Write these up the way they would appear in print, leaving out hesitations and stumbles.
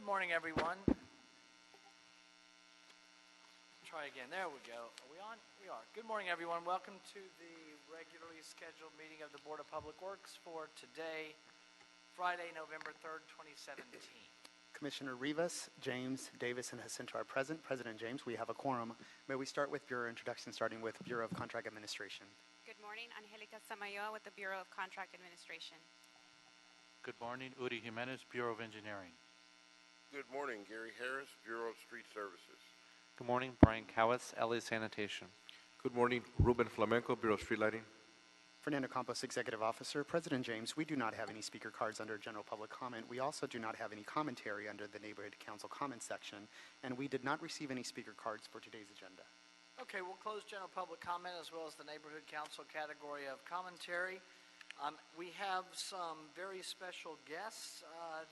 morning, everyone. Try again. There we go. Are we on? We are. Good morning, everyone. Welcome to the regularly scheduled meeting of the Board of Public Works for today, Friday, November 3rd, 2017. Commissioner Rivas, James, Davis, and Jacinto are present. President James, we have a quorum. May we start with Bureau introduction, starting with Bureau of Contract Administration. Good morning, Angelica Samayoa with the Bureau of Contract Administration. Good morning, Uri Jimenez, Bureau of Engineering. Good morning, Gary Harris, Bureau of Street Services. Good morning, Brian Cowitz, LA Sanitation. Good morning, Ruben Flamenco, Bureau of Street Lighting. Fernando Campos, Executive Officer. President James, we do not have any speaker cards under general public comment. We also do not have any commentary under the Neighborhood Council comment section, and we did not receive any speaker cards for today's agenda. Okay, we'll close general public comment as well as the Neighborhood Council category of commentary. We have some very special guests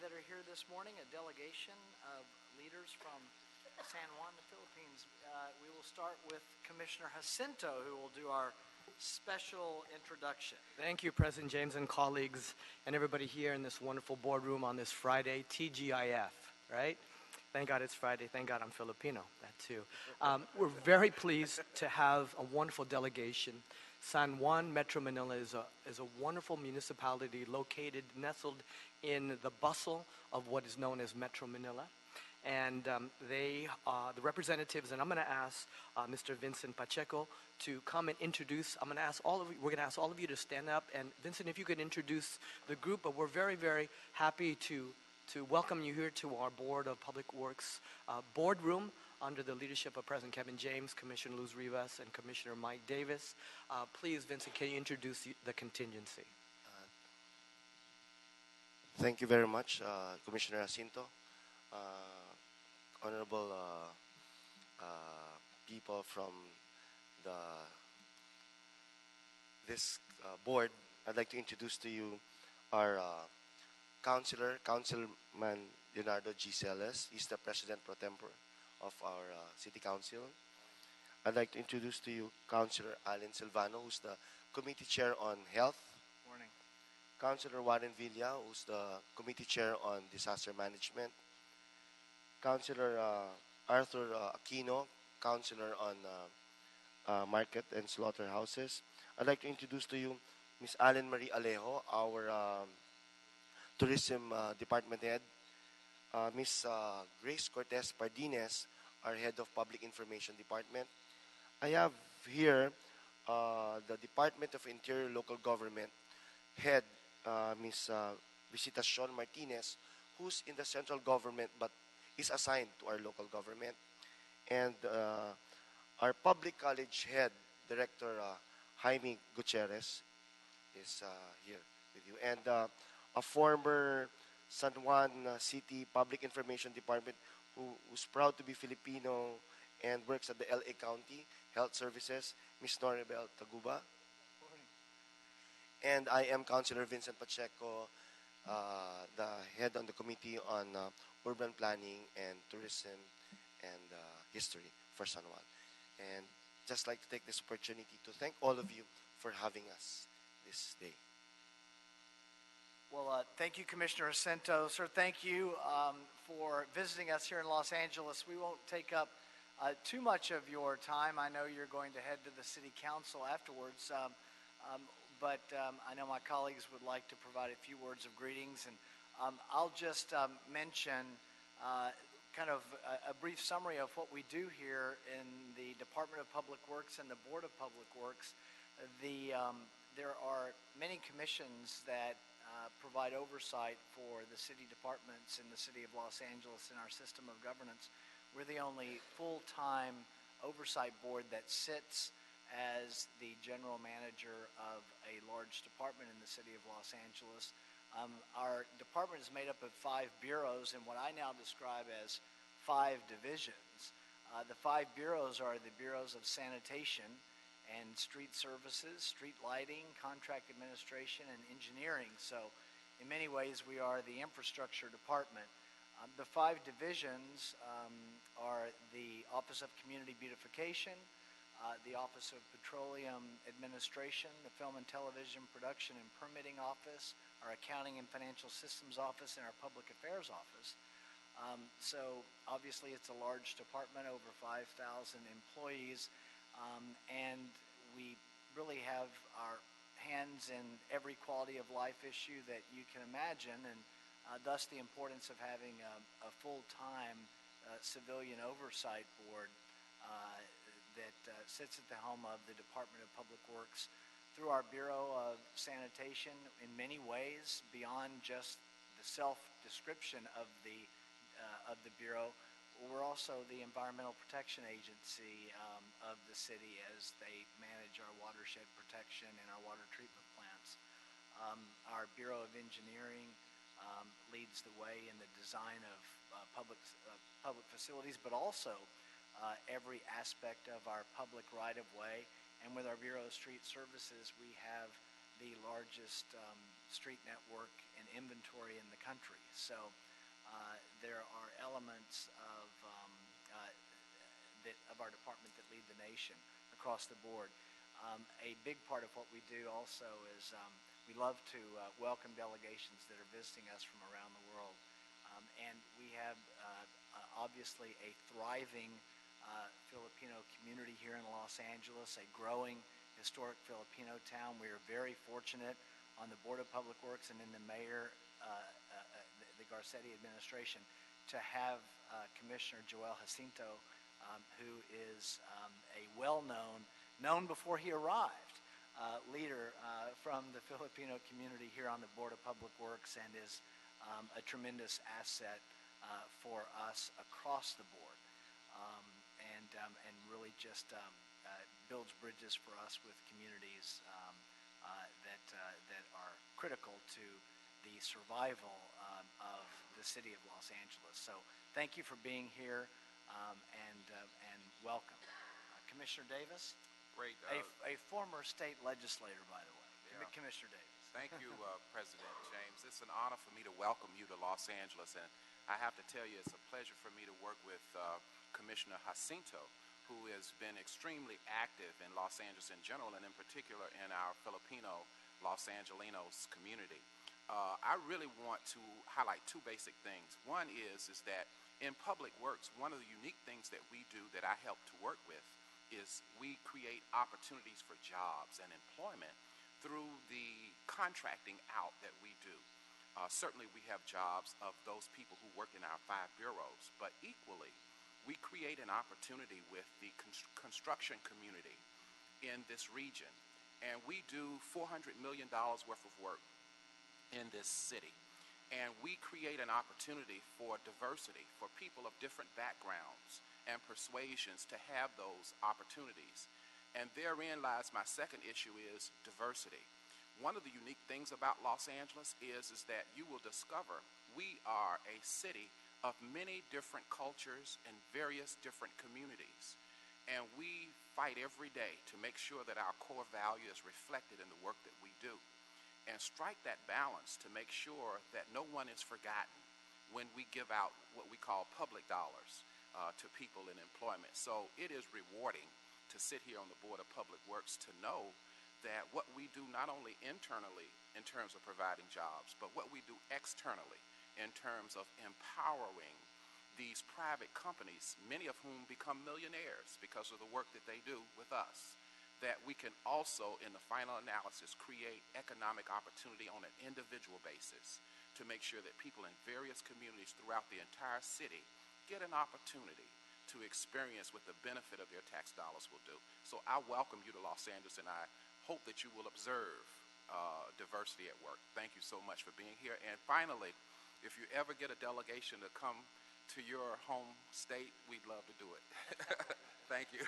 that are here this morning, a delegation of leaders from San Juan, the Philippines. We will start with Commissioner Jacinto, who will do our special introduction. Thank you, President James and colleagues and everybody here in this wonderful boardroom on this Friday, TGIF, right? Thank God it's Friday. Thank God I'm Filipino, that too. We're very pleased to have a wonderful delegation. San Juan, Metro Manila is a wonderful municipality located, nestled in the bustle of what is known as Metro Manila. And the representatives, and I'm going to ask Mr. Vincent Pacheco to come and introduce. We're going to ask all of you to stand up. And Vincent, if you could introduce the group, but we're very, very happy to welcome you here to our Board of Public Works boardroom under the leadership of President Kevin James, Commissioner Luz Rivas, and Commissioner Mike Davis. Please, Vincent, can you introduce the contingency? Thank you very much, Commissioner Jacinto. Honorable people from this board, I'd like to introduce to you our Councilman Leonardo G. Celes. He's the President Pro Tempore of our City Council. I'd like to introduce to you Councilor Alan Silvano, who's the Committee Chair on Health. Morning. Councilor Warren Villa, who's the Committee Chair on Disaster Management. Councilor Arthur Aquino, Councilor on Market and Slaughterhouses. I'd like to introduce to you Ms. Allen Marie Alejo, our Tourism Department Head. Ms. Grace Cortez Pardines, our Head of Public Information Department. I have here the Department of Interior Local Government Head, Ms. Visitacion Martinez, who's in the central government but is assigned to our local government. And our Public College Head, Director Jaime Gutierrez, is here with you. And a former San Juan City Public Information Department who's proud to be Filipino and works at the LA County Health Services, Ms. Noribel Taguba. And I am Councilor Vincent Pacheco, the head on the Committee on Urban Planning and Tourism and History for San Juan. And just like to take this opportunity to thank all of you for having us this day. Well, thank you, Commissioner Jacinto. Sir, thank you for visiting us here in Los Angeles. We won't take up too much of your time. I know you're going to head to the City Council afterwards, but I know my colleagues would like to provide a few words of greetings. And I'll just mention kind of a brief summary of what we do here in the Department of Public Works and the Board of Public Works. There are many commissions that provide oversight for the city departments in the city of Los Angeles in our system of governance. We're the only full-time oversight board that sits as the general manager of a large department in the city of Los Angeles. Our department is made up of 5 bureaus and what I now describe as 5 divisions. The 5 bureaus are the bureaus of sanitation and street services, street lighting, contract administration, and engineering. So in many ways, we are the infrastructure department. The 5 divisions are the Office of Community Beautification, the Office of Petroleum Administration, the Film and Television Production and Permitting Office, our Accounting and Financial Systems Office, and our Public Affairs Office. So obviously, it's a large department, over 5,000 employees, and we really have our hands in every quality of life issue that you can imagine, and thus the importance of having a full-time civilian oversight board that sits at the helm of the Department of Public Works through our Bureau of Sanitation in many ways beyond just the self-description of the Bureau. We're also the Environmental Protection Agency of the city as they manage our watershed protection and our water treatment plants. Our Bureau of Engineering leads the way in the design of public facilities, but also every aspect of our public right-of-way. And with our Bureau of Street Services, we have the largest street network and inventory in the country. So there are elements of our department that lead the nation across the board. A big part of what we do also is we love to welcome delegations that are visiting us from around the world. And we have obviously a thriving Filipino community here in Los Angeles, a growing historic Filipino town. We are very fortunate on the Board of Public Works and in the mayor, the Garcetti administration, to have Commissioner Joel Jacinto, who is a known before he arrived, leader from the Filipino community here on the Board of Public Works, and is a tremendous asset for us across the board, and really just builds bridges for us with communities that are critical to the survival of the city of Los Angeles. So thank you for being here, and welcome. Commissioner Davis? Great. A former state legislator, by the way. Yeah. Commissioner Davis. Thank you, President James. It's an honor for me to welcome you to Los Angeles, and I have to tell you it's a pleasure for me to work with Commissioner Jacinto, who has been extremely active in Los Angeles in general, and in particular in our Filipino Los Angelinos community. I really want to highlight two basic things. One is that in public works, one of the unique things that we do that I help to work with is we create opportunities for jobs and employment through the contracting out that we do. Certainly we have jobs of those people who work in our 5 bureaus, but equally we create an opportunity with the construction community in this region. And we do $400 million worth of work in this city. And we create an opportunity for diversity, for people of different backgrounds and persuasions to have those opportunities. And therein lies my second issue, is diversity. One of the unique things about Los Angeles is that you will discover we are a city of many different cultures and various different communities. And we fight every day to make sure that our core value is reflected in the work that we do, and strike that balance to make sure that no one is forgotten when we give out what we call public dollars to people in employment. So it is rewarding to sit here on the Board of Public Works to know that what we do not only internally in terms of providing jobs, but what we do externally in terms of empowering these private companies, many of whom become millionaires because of the work that they do with us, that we can also, in the final analysis, create economic opportunity on an individual basis to make sure that people in various communities throughout the entire city get an opportunity to experience what the benefit of their tax dollars will do. So I welcome you to Los Angeles, and I hope that you will observe diversity at work. Thank you so much for being here. And finally, if you ever get a delegation to come to your home state, we'd love to do it. Thank you.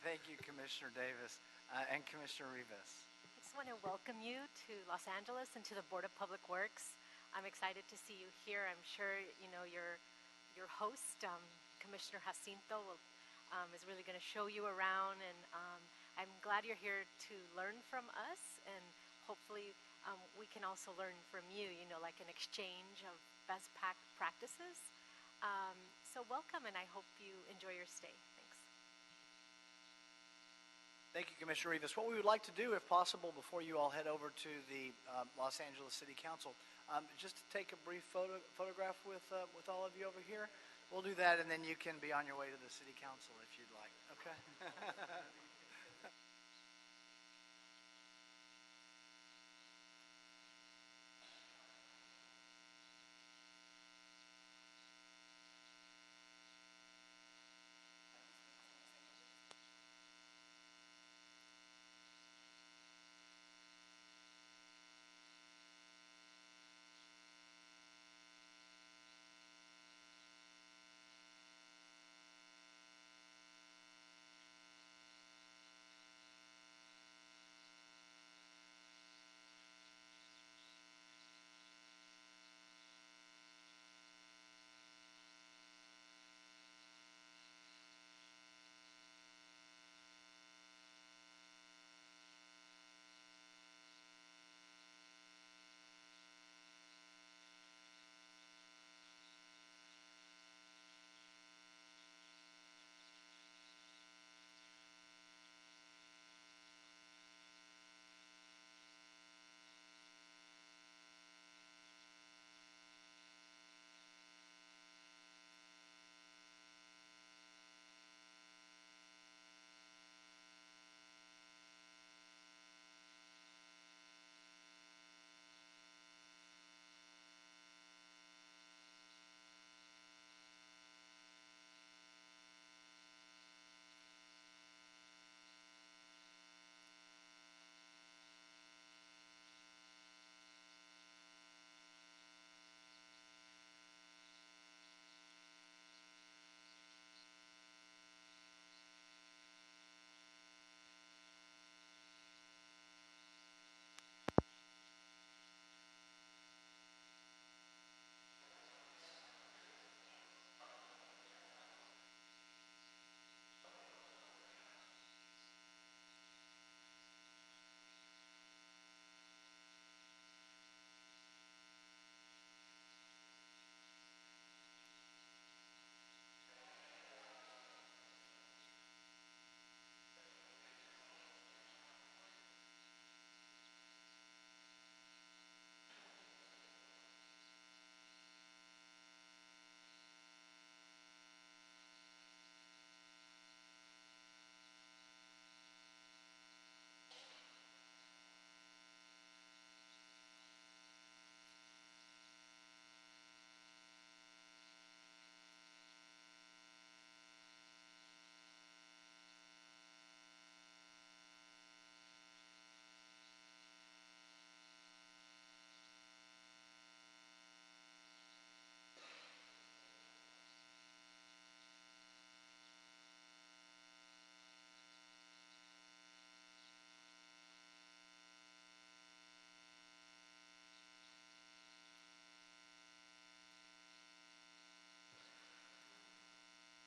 Thank you, Commissioner Davis. And Commissioner Rivas. I just want to welcome you to Los Angeles and to the Board of Public Works. I'm excited to see you here. I'm sure you know your host, Commissioner Jacinto, is really going to show you around, and I'm glad you're here to learn from us, and hopefully we can also learn from you, like an exchange of best practices. So welcome, and I hope you enjoy your stay. Thanks. Thank you, Commissioner Rivas. What we would like to do, if possible, before you all head over to the Los Angeles City Council, just to take a brief photograph with all of you over here. We'll do that, and then you can be on your way to the City Council if you'd like. Okay?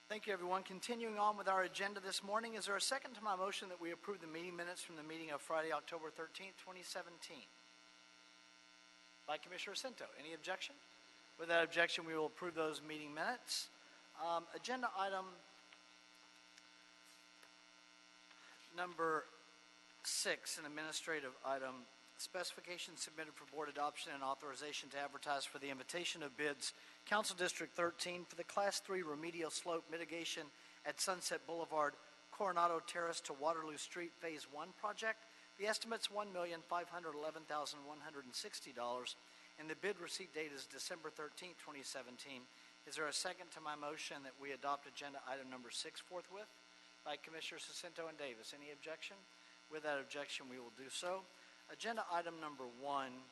Thank you, everyone. Continuing on with our agenda this morning, is there a second to my motion that we approve the meeting minutes from the meeting of Friday, October 13th, 2017? By Commissioner Cinto. Any objection? With that objection, we will approve those meeting minutes. Agenda item number 6, an administrative item, specifications submitted for board adoption and authorization to advertise for the invitation of bids, Council District 13 for the Class 3 remedial slope mitigation at Sunset Boulevard, Coronado Terrace to Waterloo Street Phase 1 project. The estimate's $1,511,160, and the bid receipt date is December 13, 2017. Is there a second to my motion that we adopt agenda item number 6 forthwith? By Commissioners Jacinto and Davis. Any objection? With that objection, we will do so. Agenda item number 1,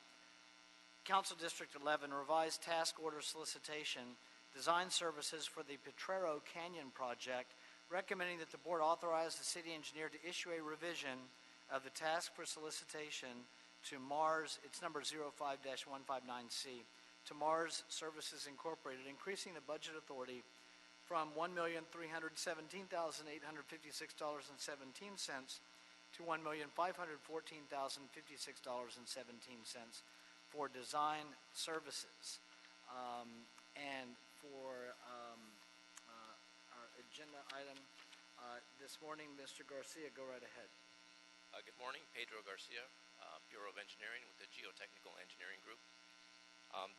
Council District 11, revised task order solicitation, design services for the Potrero Canyon project, recommending that the board authorize the city engineer to issue a revision of the task for solicitation to Mars, it's number 05-159C, to Mars Services Incorporated, increasing the budget authority from $1,317,856.17 to $1,514,056.17 for design services. And for our agenda item This morning, Mr. Garcia, go right ahead. Good morning, Pedro Garcia, Bureau of Engineering with the Geotechnical Engineering Group.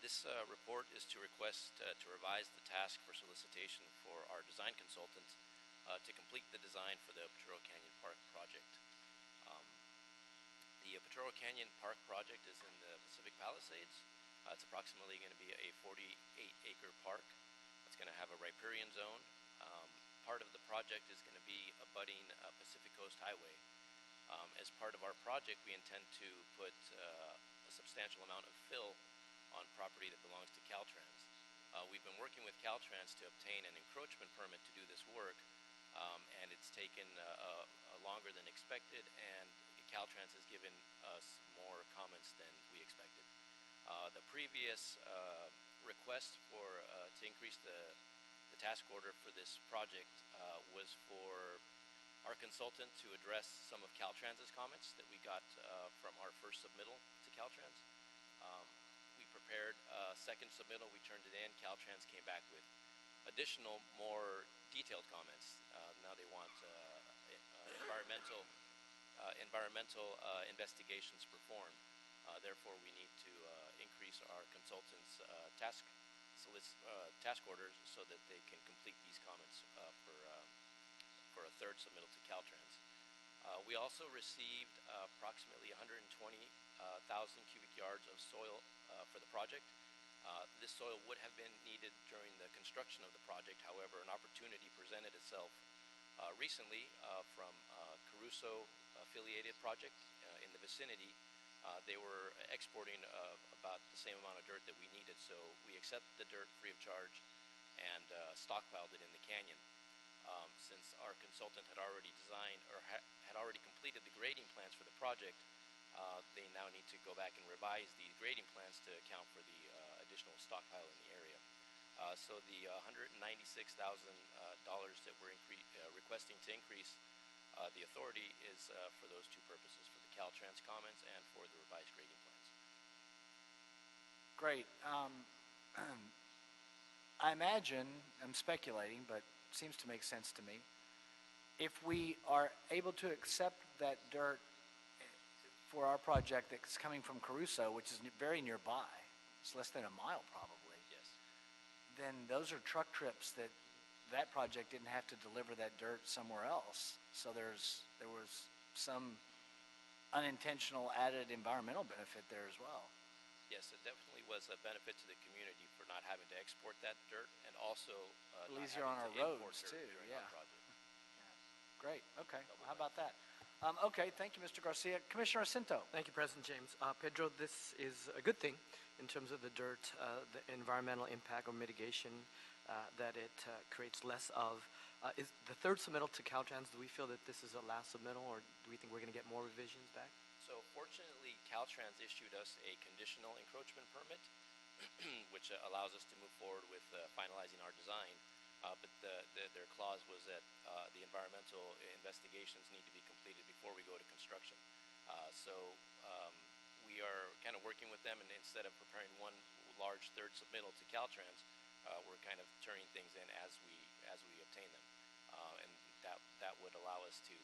This report is to request to revise the task for solicitation for our design consultant to complete the design for the Potrero Canyon Park project. The Potrero Canyon Park project is in the Pacific Palisades. It's approximately going to be a 48-acre park. It's going to have a riparian zone. Part of the project is going to be abutting Pacific Coast Highway. As part of our project, we intend to put a substantial amount of fill on property that belongs to Caltrans. We've been working with Caltrans to obtain an encroachment permit to do this work, and it's taken longer than expected, and Caltrans has given us more comments than we expected. The previous request to increase the task order for this project was for our consultant to address some of Caltrans's comments that we got from our first submittal to Caltrans. We prepared a second submittal, we turned it in, Caltrans came back with additional, more detailed comments. Now they want environmental investigations performed. Therefore, we need to increase our consultant's task orders so that they can complete these comments for a third submittal to Caltrans. We also received approximately 120,000 cubic yards of soil for the project. This soil would have been needed during the construction of the project. However, an opportunity presented itself recently from Caruso affiliated project in the vicinity. They were exporting about the same amount of dirt that we needed, so we accepted the dirt free of charge and stockpiled it in the canyon. Since our consultant had already designed or had already completed the grading plans for the project, they now need to go back and revise the grading plans to account for the additional stockpile in the area. So the $196,000 that we're requesting to increase the authority is for those two purposes, for the Caltrans comments and for the revised grading plans. Great. I imagine, I'm speculating, but seems to make sense to me, if we are able to accept that dirt for our project that's coming from Caruso, which is very nearby, it's less than a mile probably. Yes. Then those are truck trips that project didn't have to deliver that dirt somewhere else. So there was some unintentional added environmental benefit there as well. Yes, it definitely was a benefit to the community for not having to export that dirt, and also not easier on our having to import roads dirt too. during Yeah. our project. Great. Okay. Well, how about that? Okay. Thank you, Mr. Garcia. Commissioner Jacinto. Thank you, President James. Pedro, this is a good thing in terms of the dirt, the environmental impact or mitigation that it creates less of. Is the third submittal to Caltrans, do we feel that this is a last submittal, or do we think we're going to get more revisions back? So fortunately, Caltrans issued us a conditional encroachment permit, which allows us to move forward with finalizing our design. But their clause was that the environmental investigations need to be completed before we go to construction. So we are kind of working with them, and instead of preparing one large third submittal to Caltrans, we're kind of turning things in as we obtain them, and that would allow us to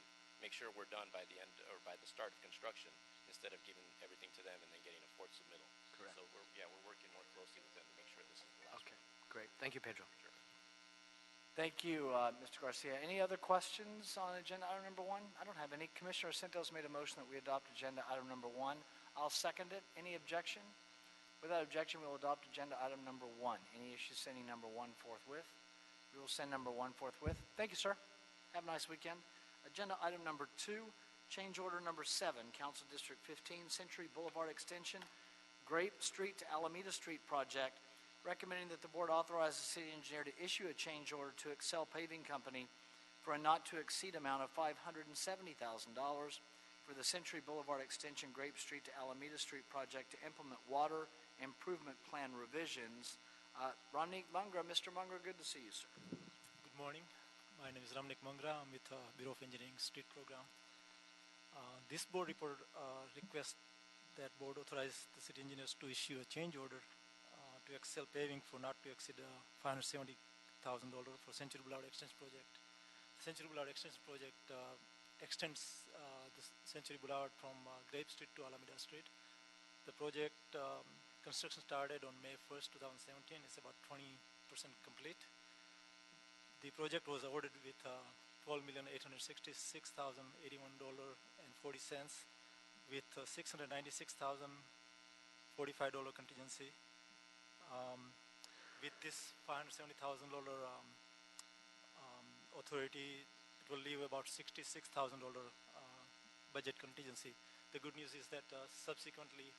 make sure we're done by the end or by the start of construction, instead of giving everything to them and then getting a fourth submittal. Correct. So we're working more closely with them to make sure this is the last Okay, one. great. Thank you, Pedro. Sure. Thank you, Mr. Garcia. Any other questions on agenda item number 1? I don't have any. Commissioner Santos made a motion that we adopt agenda item number 1. I'll second it. Any objection? Without objection, we will adopt agenda item number 1. Any issues sending number 1 forthwith? We will send number 1 forthwith. Thank you, sir. Have a nice weekend. Agenda item number 2, change order number 7, Council District 15, Century Boulevard Extension, Grape Street to Alameda Street project, recommending that the board authorize the city engineer to issue a change order to Excel Paving Company for a not-to-exceed amount of $570,000 for the Century Boulevard Extension, Grape Street to Alameda Street project to implement water improvement plan revisions. Ramnik Mangra, Mr. Mangra, good to see you, sir. Good morning. My name is Ramnik Mangra. I'm with Bureau of Engineering Street Program. This board report requests that board authorize the city engineers to issue a change order to Excel Paving for not to exceed $570,000 for Century Boulevard Extension project Century Boulevard Extension Project extends the Century Boulevard from Grape Street to Alameda Street. The project construction started on May 1st, 2017. It's about 20% complete. The project was awarded with $12,866,081.40 with $696,045 contingency. With this $570,000 authority, it will leave about $66,000 budget contingency. The good news is that subsequently,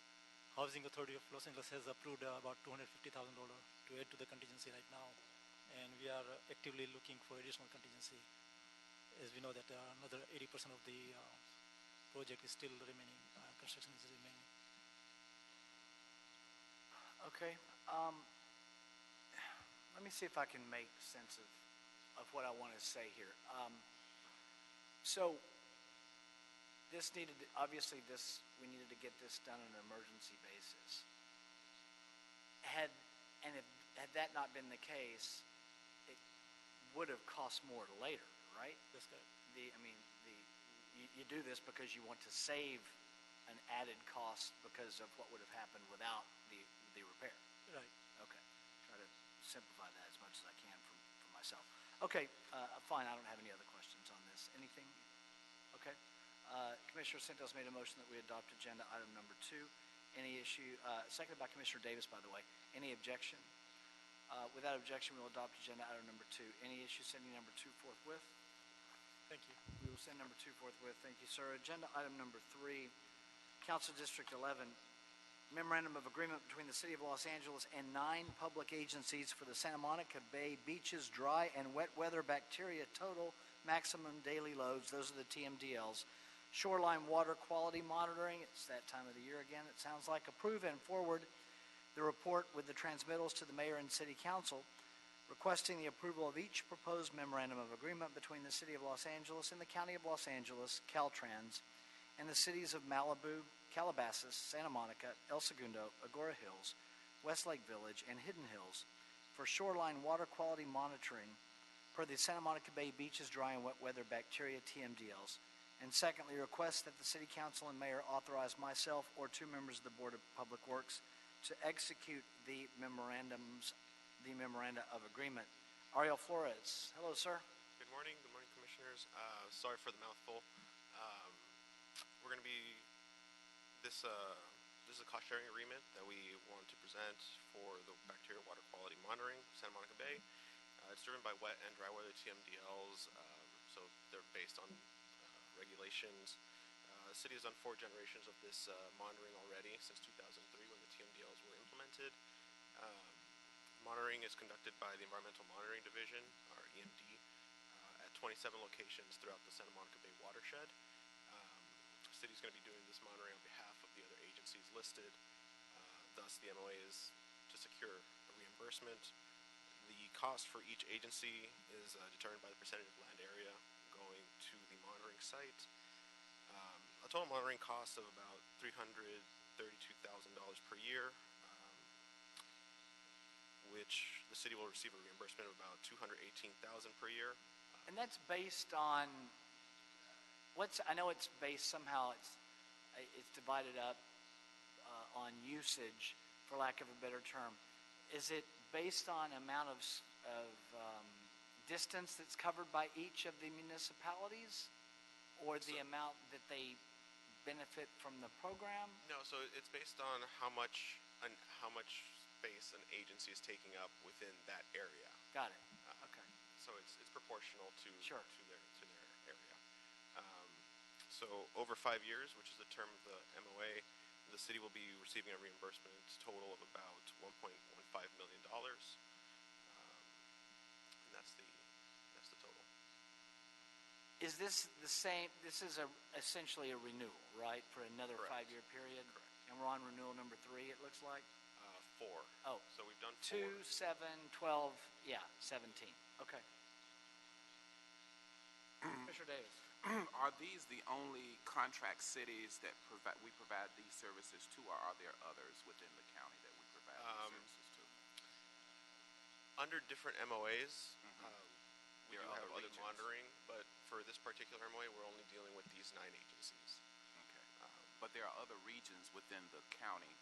Housing Authority of Los Angeles has approved about $250,000 to add to the contingency right now, and we are actively looking for additional contingency, as we know that another 80% of the project is still remaining, construction is remaining. Okay. Let me see if I can make sense of what I want to say here. So this needed, obviously we needed to get this done on an emergency basis. Had that not been the case, it would have cost more later, right? That's correct. You do this because you want to save an added cost because of what would have happened without the repair. Right. Okay. Try to simplify that as much as I can for myself. Okay, fine. I don't have any other questions on this. Anything? Okay. Commissioner Santos made a motion that we adopt agenda item number 2. Any issue? Seconded by Commissioner Davis, by the way. Any objection? Without objection, we will adopt agenda item number 2. Any issue sending number 2 forthwith? Thank you. We will send number 2 forthwith. Thank you, sir. Agenda item number 3, Council District 11, memorandum of agreement between the City of Los Angeles and 9 public agencies for the Santa Monica Bay beaches dry and wet weather bacteria total maximum daily loads. Those are the TMDLs. Shoreline water quality monitoring. It's that time of the year again, it sounds like. Approve and forward the report with the transmittals to the Mayor and City Council, requesting the approval of each proposed memorandum of agreement between the City of Los Angeles and the County of Los Angeles, Caltrans, and the cities of Malibu, Calabasas, Santa Monica, El Segundo, Agora Hills, Westlake Village, and Hidden Hills for shoreline water quality monitoring per the Santa Monica Bay beaches dry and wet weather bacteria TMDLs. And secondly, request that the City Council and Mayor authorize myself or 2 members of the Board of Public Works to execute the memoranda of agreement. Ariel Flores. Hello, sir. Good morning, Commissioners. Sorry for the mouthful. We're going to be, this is a cost-sharing agreement that we want to present for the bacterial water quality monitoring Santa Monica Bay. It's driven by wet and dry weather TMDLs, so they're based on regulations. The city has done 4 generations of this monitoring already since 2003 when the TMDLs were implemented. Monitoring is conducted by the Environmental Monitoring Division, or EMD, at 27 locations throughout the Santa Monica Bay watershed. The city is going to be doing this monitoring on behalf of the other agencies listed. Thus, the MOA is to secure a reimbursement. The cost for each agency is determined by the percentage of land area going to the monitoring site. A total monitoring cost of about $332,000 per year, which the city will receive a reimbursement of about $218,000 per year. And that's based on I know it's based somehow, it's divided up on usage, for lack of a better term. Is it based on amount of distance that's covered by each of the municipalities, or the amount that they benefit from the program? No, so it's based on how much space an agency is taking up within that area. Got it. Okay. So it's proportional to sure. to their area. So over 5 years, which is the term of the MOA, the city will be receiving a reimbursement total of about $1.15 million, and that's the total. Is this the same? This is essentially a renewal, right, for another 5-year period? Correct. And we're on renewal number 3, it looks like? 4. Oh. So we've done 4. 2, 7, 12, yeah, 17. Okay. Commissioner Davis. Are these the only contract cities that we provide these services to, or are there others within the county that we provide these services to? Under different MOAs, We do There are have other regions. monitoring, but for this particular MOA, we're only dealing with these 9 agencies. Okay. But there are other regions within the county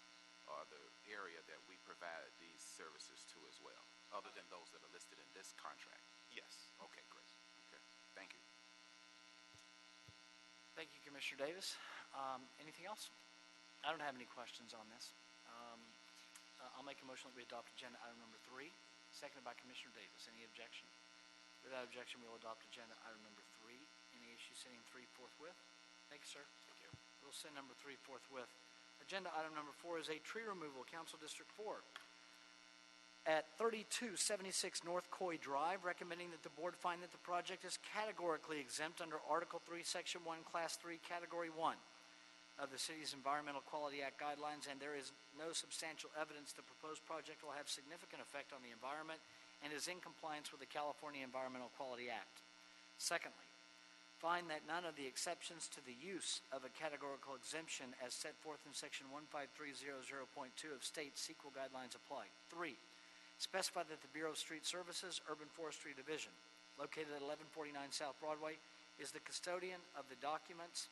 or the area that we provide these services to as well, other than those that are listed in this contract? Yes. Okay, great. Okay, thank you. Thank you, Commissioner Davis. Anything else? I don't have any questions on this. I'll make a motion that we adopt agenda item number 3, seconded by Commissioner Davis. Any objection? Without objection, we will adopt agenda item number 3. Any issue sending 3 forthwith? Thank you, sir. Thank you. We'll send number 3 forthwith. Agenda item number 4 is a tree removal, Council District 4. At 3276 North Coy Drive, recommending that the board find that the project is categorically exempt under Article 3, Section 1, Class 3, Category 1 of the city's Environmental Quality Act guidelines, and there is no substantial evidence the proposed project will have significant effect on the environment and is in compliance with the California Environmental Quality Act. Secondly, find that none of the exceptions to the use of a categorical exemption as set forth in Section 15300.2 of state CEQA guidelines apply. 3, specify that the Bureau of Street Services, Urban Forestry Division, located at 1149 South Broadway, is the custodian of the documents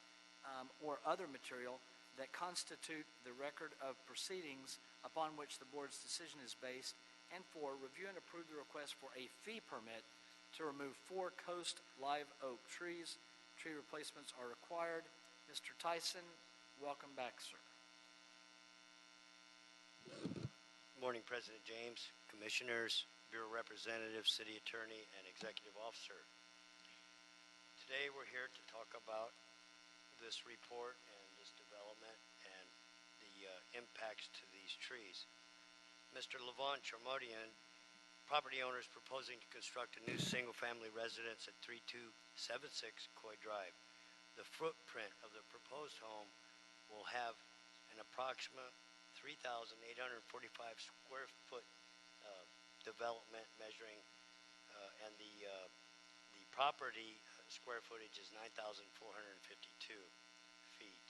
or other material that constitute the record of proceedings upon which the board's decision is based. And 4, review and approve the request for a fee permit to remove 4 coast live oak trees. Tree replacements are required. Mr. Tyson, welcome back, sir. Morning, President James, Commissioners, Bureau Representative, City Attorney, and Executive Officer. Today we're here to talk about this report and this development and the impacts to these trees. Mr. Levon Charmodian, property owner, is proposing to construct a new single-family residence at 3276 Coy Drive. The footprint of the proposed home will have an approximate 3,845 square foot development measuring, and the property square footage is 9,452 feet.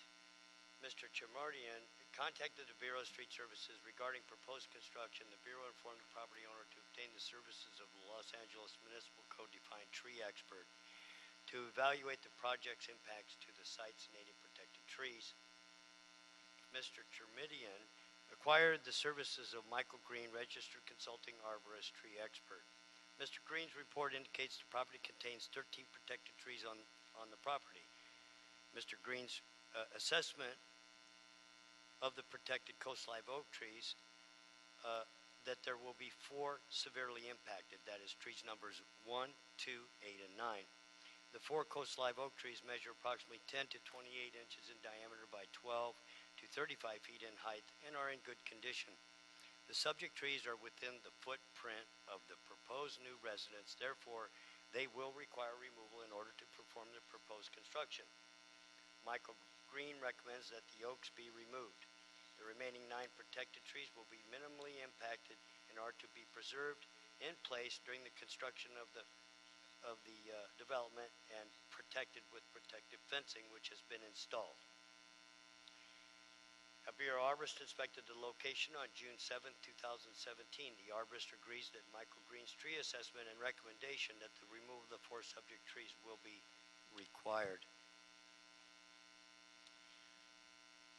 Mr. Chamardian contacted the Bureau of Street Services regarding proposed construction. The Bureau informed the property owner to obtain the services of the Los Angeles Municipal Code-defined tree expert to evaluate the project's impacts to the site's native protected trees. Mr. Chermidian acquired the services of Michael Green, registered consulting arborist tree expert. Mr. Green's report indicates the property contains 13 protected trees on the property. Mr. Green's assessment of the protected coast live oak trees, that there will be 4 severely impacted, that is trees numbers 1, 2, 8, and 9. The 4 coast live oak trees measure approximately 10 to 28 inches in diameter by 12 to 35 feet in height and are in good condition. The subject trees are within the footprint of the proposed new residence, therefore they will require removal in order to perform the proposed construction. Michael Green recommends that the oaks be removed. The remaining 9 protected trees will be minimally impacted and are to be preserved in place during the construction of the development and protected with protective fencing, which has been installed. A Bureau arborist inspected the location on June 7, 2017. The arborist agrees that Michael Green's tree assessment and recommendation that the removal of the 4 subject trees will be required.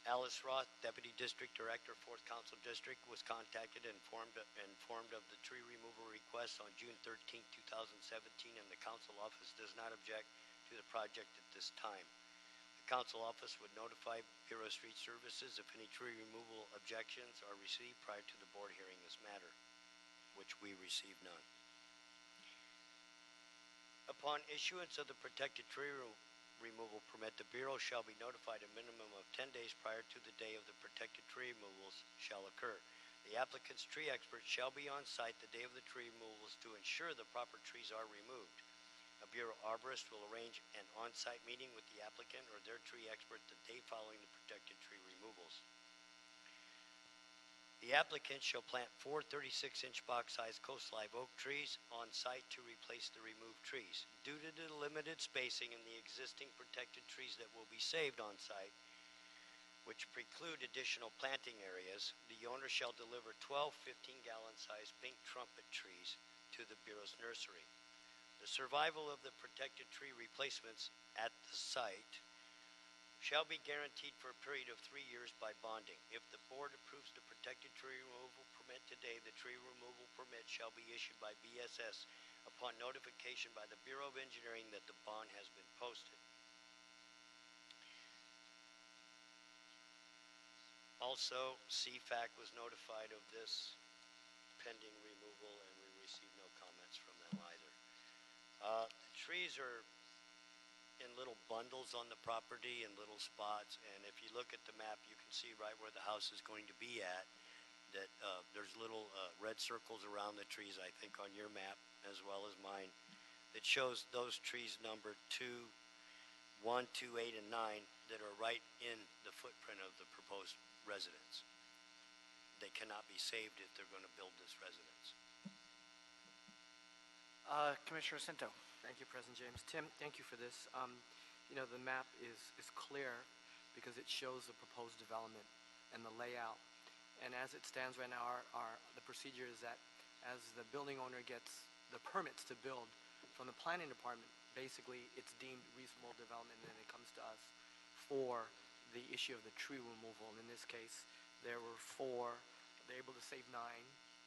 Alice Roth, Deputy District Director, 4th Council District, was contacted and informed of the tree removal request on June 13, 2017, and the Council Office does not object to the project at this time. The Council Office would notify Bureau of Street Services if any tree removal objections are received prior to the board hearing this matter, which we received none. Upon issuance of the protected tree removal permit, the Bureau shall be notified a minimum of 10 days prior to the day of the protected tree removals shall occur. The applicant's tree expert shall be on site the day of the tree removals to ensure the proper trees are removed. A Bureau arborist will arrange an on-site meeting with the applicant or their tree expert the day following the protected tree removals. The applicant shall plant 4 36-inch box-sized coast live oak trees on site to replace the removed trees. Due to the limited spacing in the existing protected trees that will be saved on site, which preclude additional planting areas, the owner shall deliver 12 15-gallon sized pink trumpet trees to the Bureau's nursery. The The survival of the protected tree replacements at the site shall be guaranteed for a period of 3 years by bonding. If the board approves the protected tree removal permit today, the tree removal permit shall be issued by BSS upon notification by the Bureau of Engineering that the bond has been posted. Also, CFAC was notified of this pending removal, and we received no comments from them either. The trees are in little bundles on the property in little spots, and if you look at the map, you can see right where the house is going to be at, that there's little red circles around the trees, I think on your map as well as mine, that shows those trees numbered 2, 1, 2, 8, and 9 that are right in the footprint of the proposed residence. They cannot be saved if they're going to build this residence. Commissioner Jacinto. Thank you, President James. Tim, thank you for this. You know, the map is clear because it shows the proposed development and the layout. And as it stands right now, the procedure is that as the building owner gets the permits to build from the planning department, basically it's deemed reasonable development, and then it comes to us for the issue of the tree removal. And in this case, there were 4. They're able to save 9.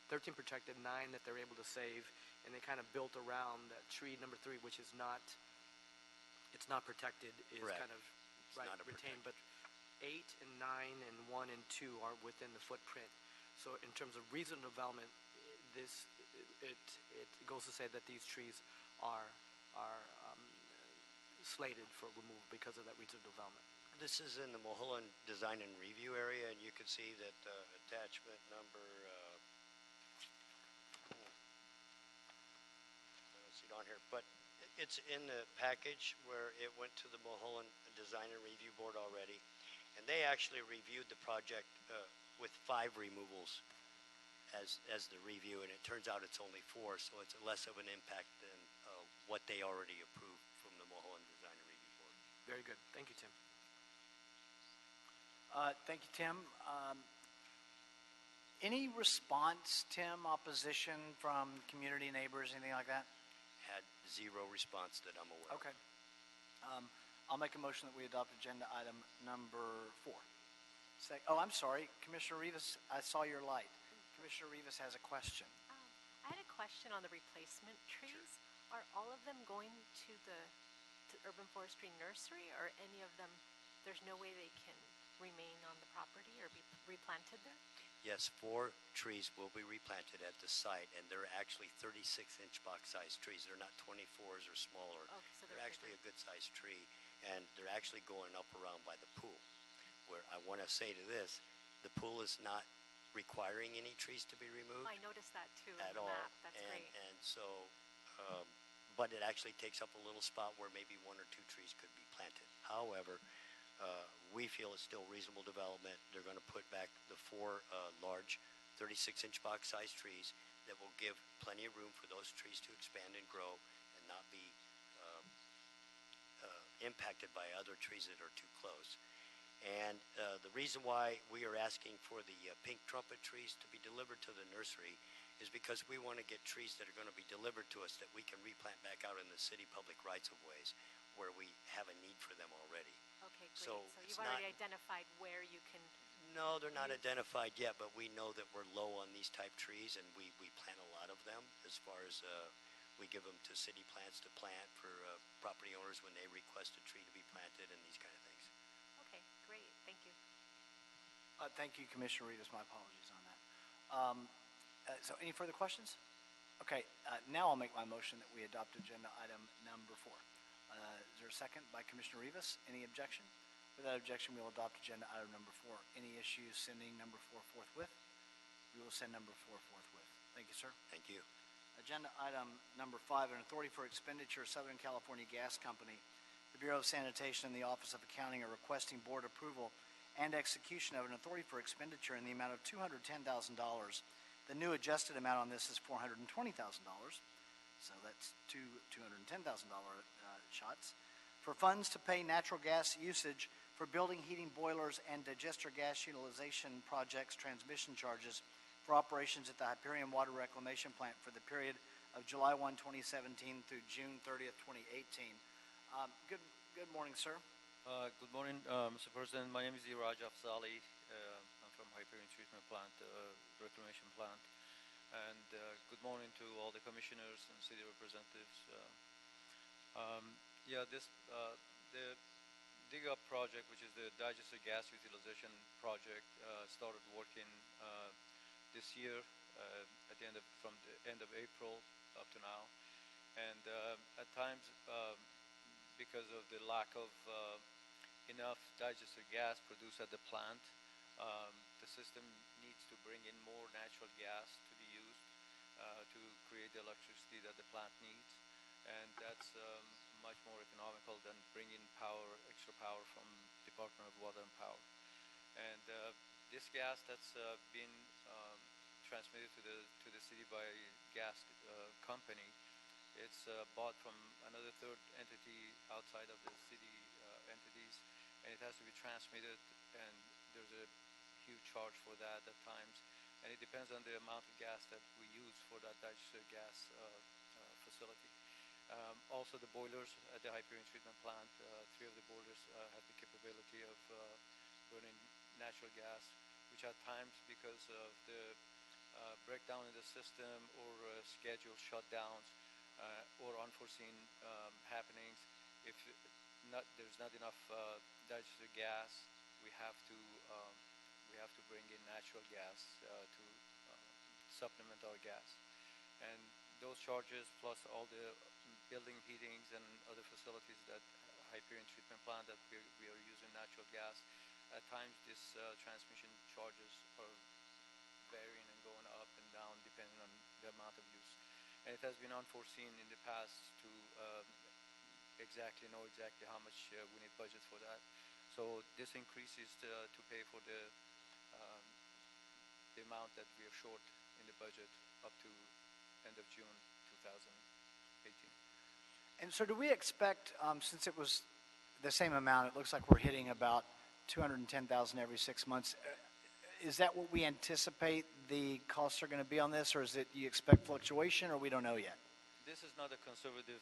13 protected, 9 that they're able to save, and they kind of built around that tree number 3, which is not, it's not protected, is Correct. kind of retained, but 8 and 9 and 1 and 2 are within the footprint. So in terms of reasonable development, it goes to say that these trees are slated for removal because of that reasonable development. This is in the Mulholland Design and Review area, and you can see that attachment number, I don't see it on here, but it's in the package where it went to the Mulholland Design and Review Board already, and they actually reviewed the project with 5 removals as the review, and it turns out it's only 4, so it's less of an impact than what they already approved from the Mulholland Design and Review Board. Very good. Thank you, Tim. Thank you, Tim. Any response, Tim, opposition from community neighbors, anything like that? Had 0 response that I'm aware of. Okay. I'll make a motion that we adopt agenda item number 4. I'm sorry, Commissioner Rivas, I saw your light. Commissioner Rivas has a question. I had a question on the replacement trees. Sure. Are all of them going to the urban forestry nursery, or any of them, there's no way they can remain on the property or be replanted there? Yes, 4 trees will be replanted at the site, and they're actually 36-inch box-sized trees. They're not 24s or smaller. Okay, so they're actually a good-sized tree, and they're actually going up around by the pool. Where I want to say to this, the pool is not requiring any trees to be removed. I noticed that too at on the all. map. That's great. And so, but it actually takes up a little spot where maybe 1 or 2 trees could be planted. However, we feel it's still reasonable development. They're going to put back the 4 large 36-inch box-sized trees that will give plenty of room for those trees to expand and grow and not be impacted by other trees that are too close. And the reason why we are asking for the pink trumpet trees to be delivered to the nursery is because we want to get trees that are going to be delivered to us that we can replant back out in the city public rights-of-ways where we have a need for them already. Okay, great. So So you've already identified where you can... No, they're not identified yet, but we know that we're low on these type trees, and we plant a lot of them as far as we give them to city plants to plant for property owners when they request a tree to be planted and these kind of things. Okay, great. Thank you. Thank you, Commissioner Rivas. My apologies on that. So any further questions? Okay, now I'll make my motion that we adopt agenda item number 4. Is there a second by Commissioner Rivas? Any objection? Without objection, we will adopt agenda item number 4. Any issues sending number 4 forthwith? We will send number 4 forthwith. Thank you, sir. Thank you. Agenda item number 5, an authority for expenditure, Southern California Gas Company. The Bureau of Sanitation and the Office of Accounting are requesting board approval and execution of an authority for expenditure in the amount of $210,000. The new adjusted amount on this is $420,000. So that's two $210,000 shots. For funds to pay natural gas usage for building, heating, boilers, and digester gas utilization projects transmission charges for operations at the Hyperion Water Reclamation Plant for the period of July 1, 2017 through June 30th, 2018. Good morning, sir. Good morning, Mr. President. My name is Iraj Afzali. I'm from Hyperion Treatment Plant, Reclamation Plant. And good morning to all the commissioners and city representatives. The Dig Up project, which is the digester gas utilization project, started working this year at the from the end of April up to now. And at times, because of the lack of enough digester gas produced at the plant, the system needs to bring in more natural gas to be used to create the electricity that the plant needs. And that's much more economical than bringing extra power from Department of Water and Power. And this gas that's being transmitted to the city by gas company, it's bought from another third entity outside of the city entities, and it has to be transmitted, and there's a huge charge for that at times, and it depends on the amount of gas that we use for that digester gas facility. Also, the boilers at the Hyperion Treatment Plant, 3 of the boilers have the capability of burning natural gas, which at times, because of the breakdown in the system or scheduled shutdowns or unforeseen happenings, if there's not enough digester gas, we have to bring in natural gas to supplement our gas. And those charges, plus all the building heatings and other facilities that Hyperion Treatment Plant that we are using natural gas, at times these transmission charges are varying and going up and down depending on the amount of use. And it has been unforeseen in the past to know exactly how much we need budget for that. So this increases to pay for the amount that we are short in the budget up to end of June 2018. And so do we expect, since it was the same amount, it looks like we're hitting about $210,000 every 6 months. Is that what we anticipate the costs are going to be on this, or is it you expect fluctuation, or we don't know yet? This is not a conservative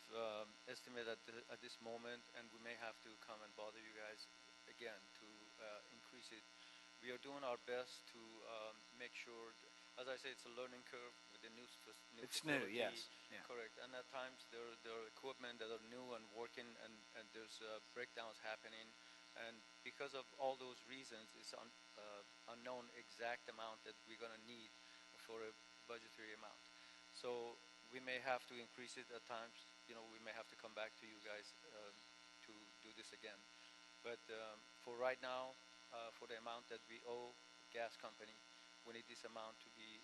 estimate at this moment, and we may have to come and bother you guys again to increase it. We are doing our best to make sure, as I say, it's a learning curve with the new It's new, facility. yes. Yeah. Correct. And at times there are equipment that are new and working, and there's breakdowns happening. And because of all those reasons, it's unknown exact amount that we're going to need for a budgetary amount. So we may have to increase it at times. We may have to come back to you guys to do this again. But for right now, for the amount that we owe gas company, we need this amount to be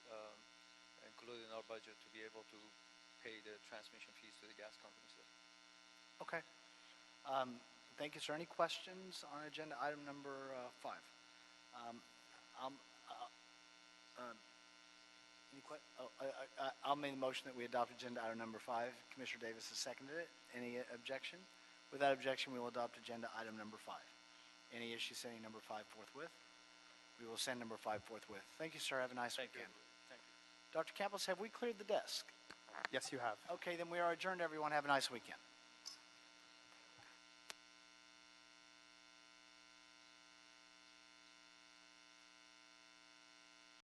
included in our budget to be able to pay the transmission fees to the gas companies. Okay. Thank you, sir. Any questions on agenda item number 5? I'll make the motion that we adopt agenda item number 5. Commissioner Davis has seconded it. Any objection? Without objection, we will adopt agenda item number 5. Any issue sending number 5 forthwith? We will send number 5 forthwith. Thank you, sir. Have a nice weekend. Thank you. Dr. Campos, have we cleared the desk? Yes, you have. Okay, then we are adjourned, everyone. Have a nice weekend.